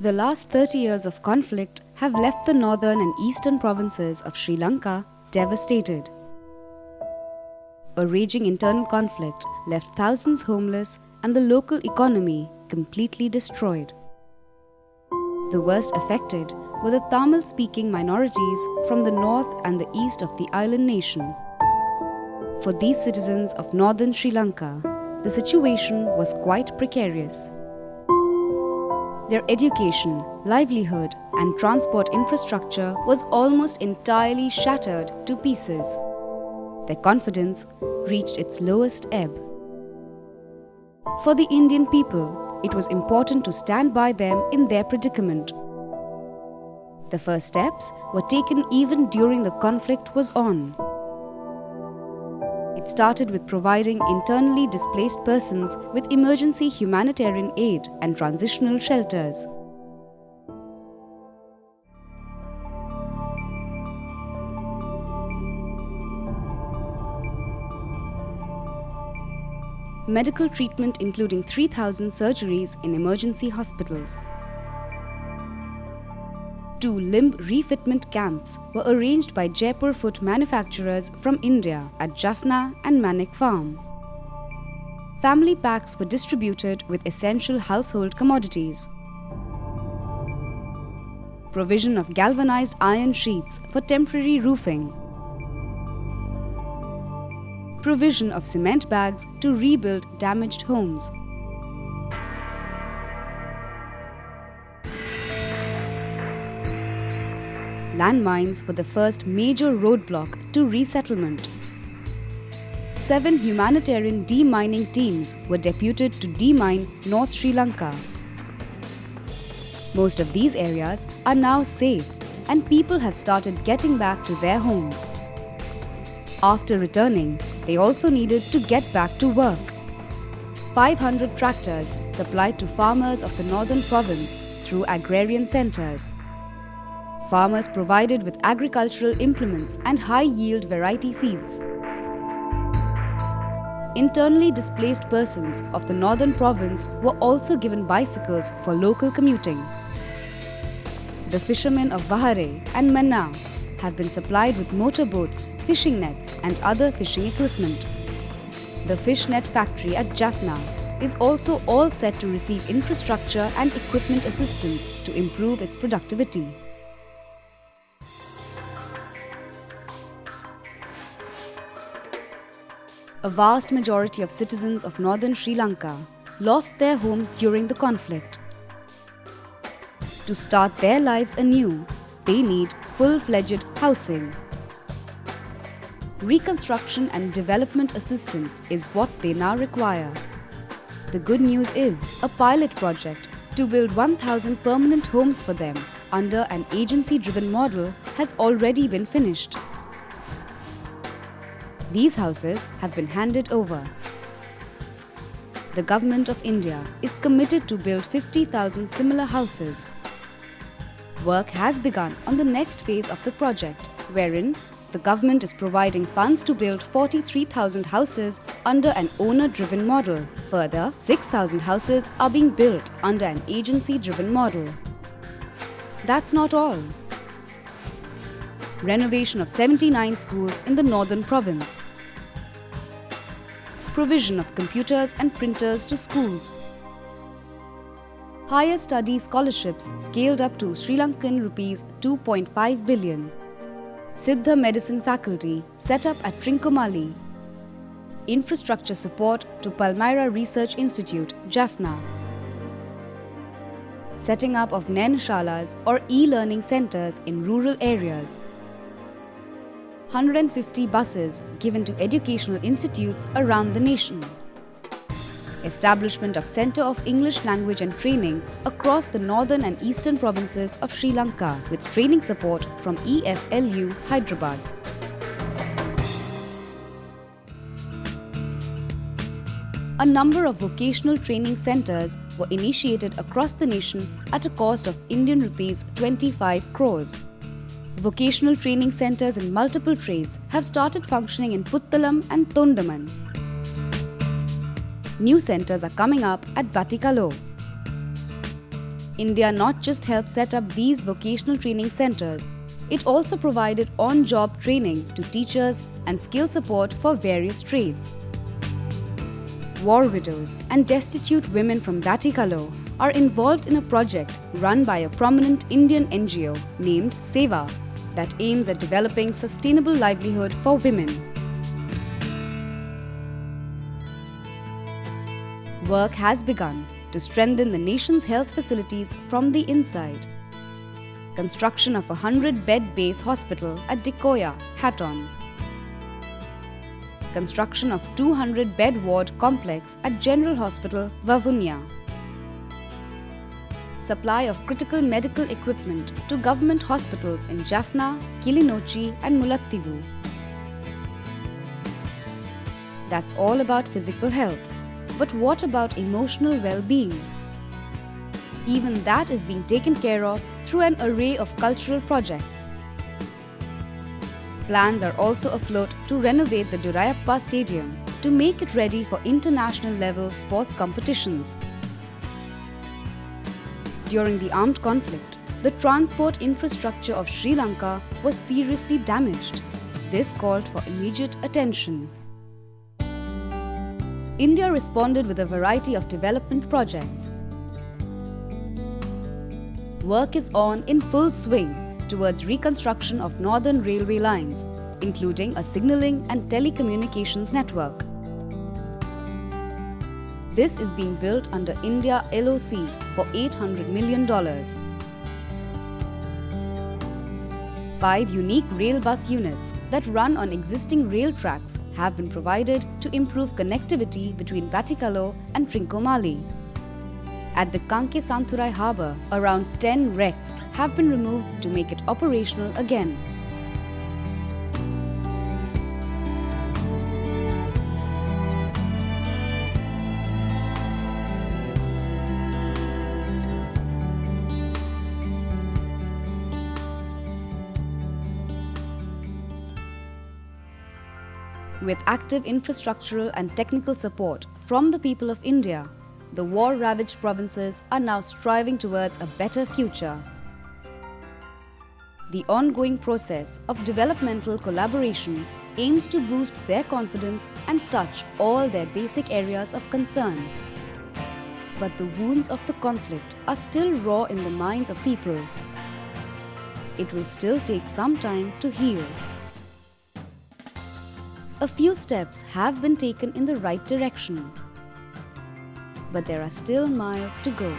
The last 30 years of conflict have left the northern and eastern provinces of Sri Lanka devastated. A raging internal conflict left thousands homeless and the local economy completely destroyed. The worst affected were the Tamil-speaking minorities from the north and the east of the island nation. For these citizens of northern Sri Lanka, the situation was quite precarious. Their education, livelihood, and transport infrastructure was almost entirely shattered to pieces. Their confidence reached its lowest ebb. For the Indian people, it was important to stand by them in their predicament. The first steps were taken even during the conflict was on. It started with providing internally displaced persons with emergency humanitarian aid and transitional shelters. Medical treatment including 3,000 surgeries in emergency hospitals. 2 limb refitment camps were arranged by Jaipur foot manufacturers from India at Jaffna and Manik Farm. Family packs were distributed with essential household commodities. Provision of galvanized iron sheets for temporary roofing. Provision of cement bags to rebuild damaged homes. Landmines were the first major roadblock to resettlement. 7 humanitarian demining teams were deputed to demine North Sri Lanka. Most of these areas are now safe and people have started getting back to their homes. After returning, they also needed to get back to work. 500 tractors supplied to farmers of the northern province through agrarian centers. Farmers provided with agricultural implements and high-yield variety seeds. Internally displaced persons of the northern province were also given bicycles for local commuting. The fishermen of Vahare and Manna have been supplied with motorboats, fishing nets and other fishing equipment. The fish net factory at Jaffna is also all set to receive infrastructure and equipment assistance to improve its productivity. A vast majority of citizens of northern Sri Lanka lost their homes during the conflict. To start their lives anew, they need full-fledged housing. Reconstruction and development assistance is what they now require. The good news is, a pilot project to build 1,000 permanent homes for them under an agency-driven model has already been finished. These houses have been handed over. The Government of India is committed to build 50,000 similar houses. Work has begun on the next phase of the project, wherein the government is providing funds to build 43,000 houses under an owner-driven model. Further, 6,000 houses are being built under an agency-driven model. That's not all. Renovation of 79 schools in the northern province. Provision of computers and printers to schools. Higher study scholarships scaled up to Sri Lankan rupees 2.5 billion. Siddha Medicine faculty set up at Trincomalee. Infrastructure support to Palmyrah Research Institute, Jaffna. Setting up of Nain-shalas or e-learning centers in rural areas. 150 buses given to educational institutes around the nation. Establishment of Centre of English Language and Training across the northern and eastern provinces of Sri Lanka with training support from EFLU, Hyderabad. A number of vocational training centres were initiated across the nation at a cost of Indian rupees 25 crores. Vocational training centres in multiple trades have started functioning in Puttalam and Tondaman. New centres are coming up at Batikalo. India not just helped set up these vocational training centers, it also provided on-job training to teachers and skill support for various trades. War widows and destitute women from Batticaloa are involved in a project run by a prominent Indian NGO named Seva that aims at developing sustainable livelihood for women. Work has begun to strengthen the nation's health facilities from the inside. Construction of a 100-bed base hospital at Dikoya, Hatton. Construction of 200-bed ward complex at General Hospital, Vavunia. Supply of critical medical equipment to government hospitals in Jaffna, Kilinochchi and Mullaitivu. That's all about physical health. But what about emotional well-being? Even that is being taken care of through an array of cultural projects. Plans are also afloat to renovate the Durayappa Stadium to make it ready for international level sports competitions. During the armed conflict, the transport infrastructure of Sri Lanka was seriously damaged. This called for immediate attention. India responded with a variety of development projects. Work is on in full swing towards reconstruction of northern railway lines, including a signalling and telecommunications network. This is being built under India LOC for $800 million. 5 unique rail bus units that run on existing rail tracks have been provided to improve connectivity between Batticaloa and Trincomalee. At the Kanke Santurai harbour, around 10 wrecks have been removed to make it operational again. With active infrastructural and technical support from the people of India, the war-ravaged provinces are now striving towards a better future. The ongoing process of developmental collaboration aims to boost their confidence and touch all their basic areas of concern. But the wounds of the conflict are still raw in the minds of people. It will still take some time to heal. A few steps have been taken in the right direction, but there are still miles to go.